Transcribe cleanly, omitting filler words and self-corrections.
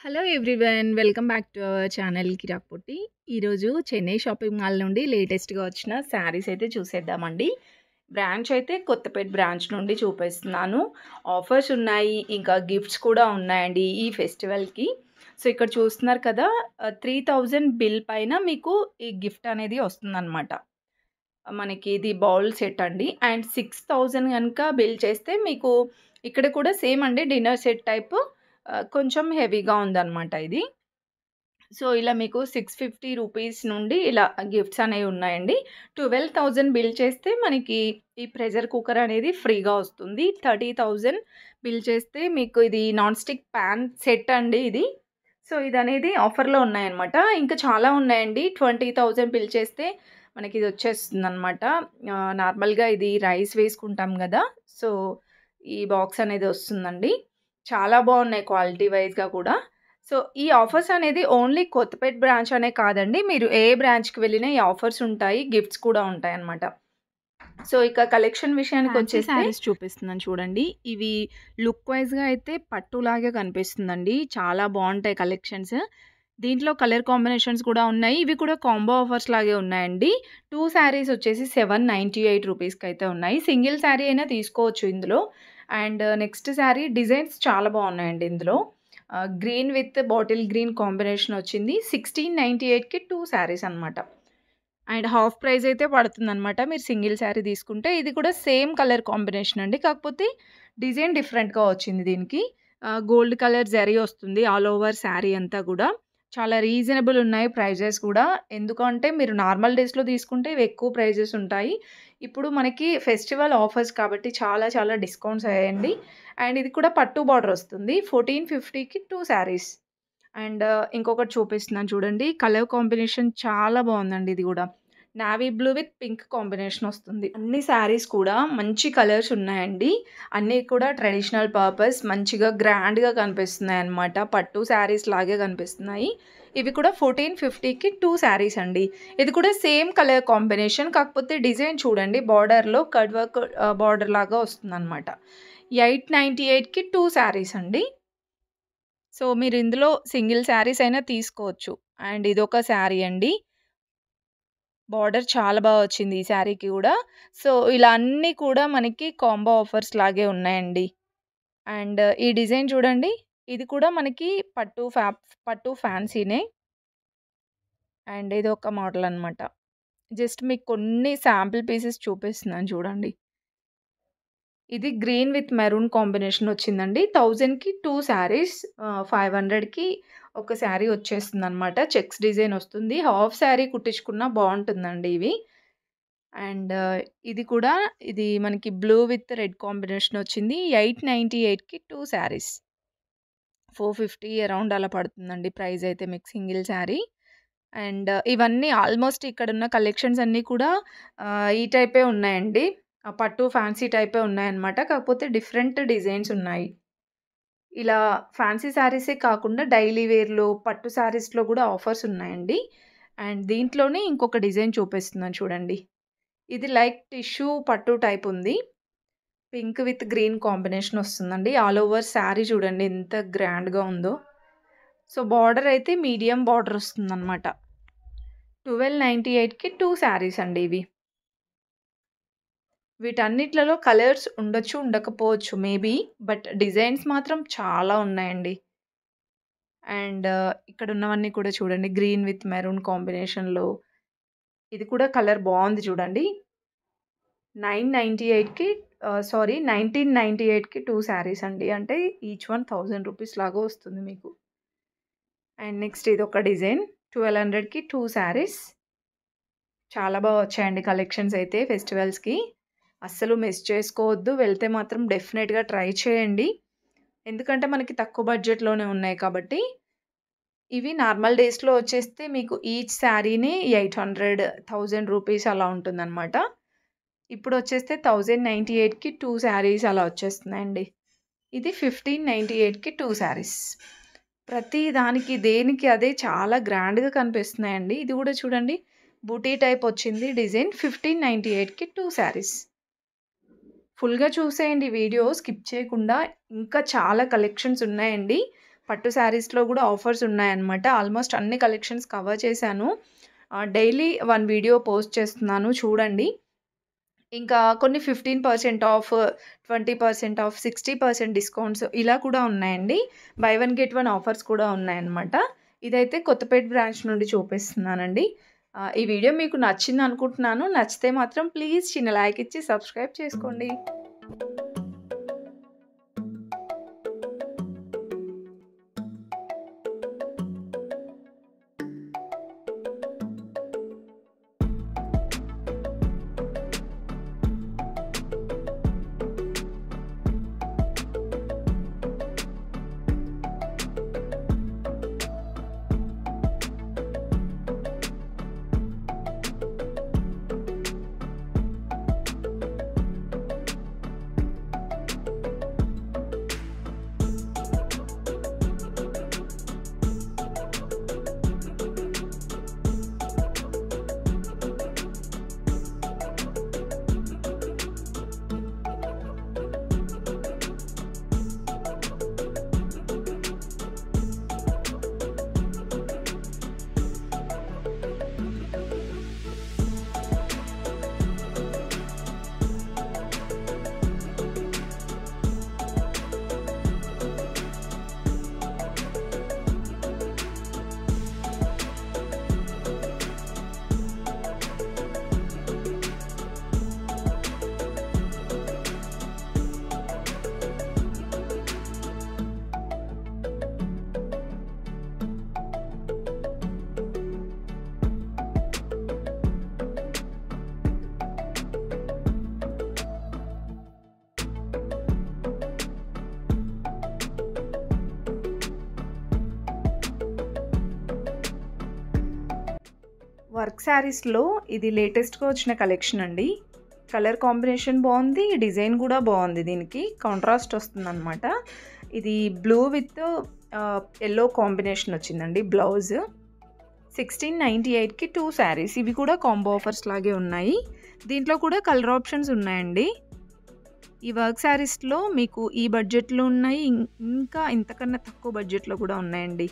Hello everyone. Welcome back to our channel Kirak Potti. ఈరోజు Chennai shopping mall నుండి లేటెస్ట్‌గా వచ్చిన శారీస్ అయితే చూసేద్దామండి. బ్రాంచ్ అయితే కొత్తపేట బ్రాంచ్ నుండి చూపిస్తున్నాను. ఆఫర్స్ ఉన్నాయి. ఇంకా గిఫ్ట్స్ కూడా ఉన్నాయండి ఈ ఫెస్టివల్‌కి. సో, ఇక్కడ చూస్తున్నారు కదా! 3000 బిల్ పైన మీకు ఈ గిఫ్ట్ అనేది వస్తుందనమాట. మనకి ఇది బౌల్ సెట్ అండి. అండ్ 6000 గనుక బిల్ చేస్తే మీకు ఇక్కడ కూడా సేమ్ అండి, డిన్నర్ సెట్ టైపు కొంచెం హెవీగా ఉందనమాట ఇది. సో, ఇలా మీకు 650 రూపీస్ నుండి ఇలా గిఫ్ట్స్ అనేవి ఉన్నాయండి. 12,000 బిల్ చేస్తే మనకి ఈ ప్రెషర్ కుక్కర్ అనేది ఫ్రీగా వస్తుంది. 30,000 బిల్ చేస్తే మీకు ఇది నాన్ స్టిక్ పాన్ సెట్ అండి ఇది. సో, ఇదనేది ఆఫర్‌లో ఉన్నాయన్నమాట. ఇంకా చాలా ఉన్నాయండి. 20,000 బిల్ చేస్తే మనకి ఇది వచ్చేస్తుందన్నమాట. నార్మల్‌గా ఇది రైస్ వేసుకుంటాం గదా! సో, ఈ బాక్స్ అనేది వస్తుందండి. చాలా బాగున్నాయి క్వాలిటీ వైస్‌గా కూడా. సో, ఈ ఆఫర్స్ అనేది ఓన్లీ కొత్తపేట బ్రాంచ్ అనే కాదండి. మీరు ఏ బ్రాంచ్‌కి వెళ్ళినా ఈ ఆఫర్స్ ఉంటాయి. గిఫ్ట్స్ కూడా ఉంటాయన్నమాట. సో, ఇక కలెక్షన్ ఫ్యాన్సీ విషయానికొచ్చేస్తే శారీస్ చూపిస్తున్నాను చూడండి. ఇవి లుక్ వైస్‌గా అయితే పట్టులాగే కనిపిస్తుందండి. చాలా బావుంటాయి కలెక్షన్స్. దీంట్లో కలర్ కాంబినేషన్స్ కూడా ఉన్నాయి. ఇవి కూడా కాంబో ఆఫర్స్ లాగే ఉన్నాయండి. 2 శారీస్ వచ్చేసి 798 రూపీస్‌కైతే ఉన్నాయి. సింగిల్ శారీ అయినా తీసుకోవచ్చు ఇందులో. అండ్ నెక్స్ట్ శారీ డిజైన్స్ చాలా బాగున్నాయండి ఇందులో. Green with bottle green combination వచ్చింది. 1698కి 2 శారీస్ అనమాట. అండ్ హాఫ్ ప్రైస్ అయితే పడుతుందనమాట మీరు సింగిల్ శారీ తీసుకుంటే. ఇది కూడా సేమ్ కలర్ కాంబినేషన్ అండి. కాకపోతే డిజైన్ డిఫరెంట్‌గా వచ్చింది దీనికి. గోల్డ్ కలర్ జరీ వస్తుంది ఆల్ ఓవర్ శారీ అంతా గూడా. చాలా రీజనబుల్ ఉన్నాయి ప్రైజెస్ కూడా. ఎందుకంటే మీరు నార్మల్ డేస్‌లో తీసుకుంటే ఇవి ఎక్కువ ప్రైజెస్ ఉంటాయి. ఇప్పుడు మనకి ఫెస్టివల్ ఆఫర్స్ కాబట్టి చాలా చాలా డిస్కౌంట్స్ అయ్యాయండి. అండ్ ఇది కూడా పట్టు బార్డర్ వస్తుంది. 1450కి 2 శారీస్. అండ్ ఇంకొకటి చూపిస్తున్నాను చూడండి. కలర్ కాంబినేషన్ చాలా బావుందండి ఇది గూడా. Navy blue with pink combination వస్తుంది. అన్ని శారీస్ కూడా మంచి కలర్స్ ఉన్నాయండి. అన్నీ కూడా ట్రెడిషనల్ పర్పస్ మంచిగా గ్రాండ్‌గా కనిపిస్తున్నాయన్నమాట. పట్టు శారీస్ లాగే కనిపిస్తున్నాయి. ఇవి కూడా 1450కి 2 శారీస్ అండి. ఇది కూడా సేమ్ కలర్ కాంబినేషన్. కాకపోతే డిజైన్ చూడండి, బార్డర్‌లో కట్ వర్క్ బార్డర్ లాగా వస్తుందన్నమాట. 898కి 2 శారీస్ అండి. సో, మీరు ఇందులో సింగిల్ శారీస్ అయినా తీసుకోవచ్చు. అండ్ ఇదొక శారీ అండి. బార్డర్ చాలా బా వచ్చింది ఈ శారీకి గూడా. సో, ఇలా అన్నీ కూడా మనకి కాంబో ఆఫర్స్ లాగే ఉన్నాయండి. అండ్ ఈ డిజైన్ చూడండి. ఇది కూడా మనకి పట్టు ఫ్యాన్సీనే. అండ్ ఇదొక మోడల్ అనమాట. జస్ట్ మీకు కొన్ని శాంపుల్ పీసెస్ చూపిస్తున్నాను చూడండి. ఇది గ్రీన్ విత్ మెరూన్ కాంబినేషన్ వచ్చిందండి. 1000కి 2 శారీస్. 500కి ఒక శారీ వచ్చేస్తుందనమాట. చెక్స్ డిజైన్ వస్తుంది. హాఫ్ శారీ కుట్టించుకున్నా బావుంటుందండి ఇవి. అండ్ ఇది కూడా ఇది మనకి బ్లూ విత్ రెడ్ కాంబినేషన్ వచ్చింది. 898కి 2 శారీస్. 450 అరౌండ్ అలా పడుతుందండి ప్రైస్ అయితే మీకు సింగిల్ శారీ. అండ్ ఇవన్నీ ఆల్మోస్ట్ ఇక్కడున్న కలెక్షన్స్ అన్నీ కూడా ఈ టైపే ఉన్నాయండి. పట్టు ఫ్యాన్సీ టైపే ఉన్నాయన్నమాట. కాకపోతే డిఫరెంట్ డిజైన్స్ ఉన్నాయి. ఇలా ఫ్యాన్సీ శారీసే కాకుండా డైలీ వేర్‌లో, పట్టు శారీస్‌లో గూడా ఆఫర్స్ ఉన్నాయండి. అండ్ దీంట్లోనే ఇంకొక డిజైన్ చూపిస్తున్నాను చూడండి. ఇది లైక్ టిష్యూ పట్టు టైప్ ఉంది. పింక్ విత్ గ్రీన్ కాంబినేషన్ వస్తుందండి. ఆల్ ఓవర్ శారీ చూడండి ఎంత గ్రాండ్‌గా ఉందో. సో, బార్డర్ అయితే మీడియం బార్డర్ వస్తుందన్నమాట. 1298కి 2 శారీస్ అండి ఇవి. వీటన్నిట్లలో కలర్స్ ఉండొచ్చు, ఉండకపోవచ్చు మేబీ. బట్ డిజైన్స్ మాత్రం చాలా ఉన్నాయండి. అండ్ ఇక్కడున్నవన్నీ కూడా చూడండి. గ్రీన్ విత్ మెరూన్ కాంబినేషన్‌లో. ఇది కూడా కలర్ బావుంది చూడండి. 1998కి 2 శారీస్ అండి. అంటే ఈచ్ వన్ 1000 రూపీస్ లాగా వస్తుంది మీకు. అండ్ నెక్స్ట్ ఇదొక డిజైన్. 1200కి 2 శారీస్. చాలా బా వచ్చాయండి కలెక్షన్స్ అయితే ఫెస్టివల్స్‌కి. అస్సలు మిస్ చేసుకోవద్దు. వెళ్తే మాత్రం డెఫినెట్‌గా ట్రై చేయండి. ఎందుకంటే మనకి తక్కువ బడ్జెట్‌లోనే ఉన్నాయి కాబట్టి. ఇవి నార్మల్ డేస్‌లో వచ్చేస్తే మీకు ఈచ్ శారీని 800, 1000 రూపీస్ అలా ఉంటుందన్నమాట. ఇప్పుడొచ్చేస్తే 1098కి 2 శారీస్ అలా వచ్చేస్తున్నాయండి. ఇది 1598కి 2 శారీస్. ప్రతి దానికి దేనికి అదే చాలా గ్రాండ్‌గా కనిపిస్తున్నాయండి. ఇది కూడా చూడండి. బూటీ టైప్ వచ్చింది డిజైన్. 1598కి 2 శారీస్. ఫుల్‌గా చూసేయండి వీడియో స్కిప్ చేయకుండా. ఇంకా చాలా కలెక్షన్స్ ఉన్నాయండి. పట్టు శారీస్‌లో గూడా ఆఫర్స్ ఉన్నాయన్నమాట. ఆల్మోస్ట్ అన్ని కలెక్షన్స్ కవర్ చేశాను. డైలీ 1 వీడియో పోస్ట్ చేస్తున్నాను చూడండి. ఇంకా కొన్ని 15% ఆఫ్, 20% ఆఫ్, 60% డిస్కౌంట్స్ ఇలా కూడా ఉన్నాయండి. By one get one offers కూడా ఉన్నాయన్నమాట. ఇదైతే కొత్తపేట బ్రాంచ్ నుండి చూపిస్తున్నానండి. ఈ వీడియో మీకు నచ్చిందనుకుంటున్నాను. నచ్చితే మాత్రం ప్లీజ్ చిన్న లైక్ ఇచ్చి సబ్స్క్రైబ్ చేసుకోండి. వర్క్ శారీస్‌లో ఇది లేటెస్ట్‌గా వచ్చిన కలెక్షన్ అండి. కలర్ కాంబినేషన్ బాగుంది. డిజైన్ కూడా బాగుంది. దీనికి కాంట్రాస్ట్ వస్తుందన్నమాట. ఇది బ్లూ విత్ యెల్లో కాంబినేషన్ వచ్చిందండి బ్లౌజ్. 1698కి 2 శారీస్. ఇవి కూడా కాంబో ఆఫర్స్ లాగే ఉన్నాయి. దీంట్లో కూడా కలర్ ఆప్షన్స్ ఉన్నాయండి. ఈ వర్క్ శారీస్‌లో మీకు ఈ బడ్జెట్‌లో ఉన్నాయి. ఇంకా ఇంతకన్నా తక్కువ బడ్జెట్‌లో కూడా ఉన్నాయండి.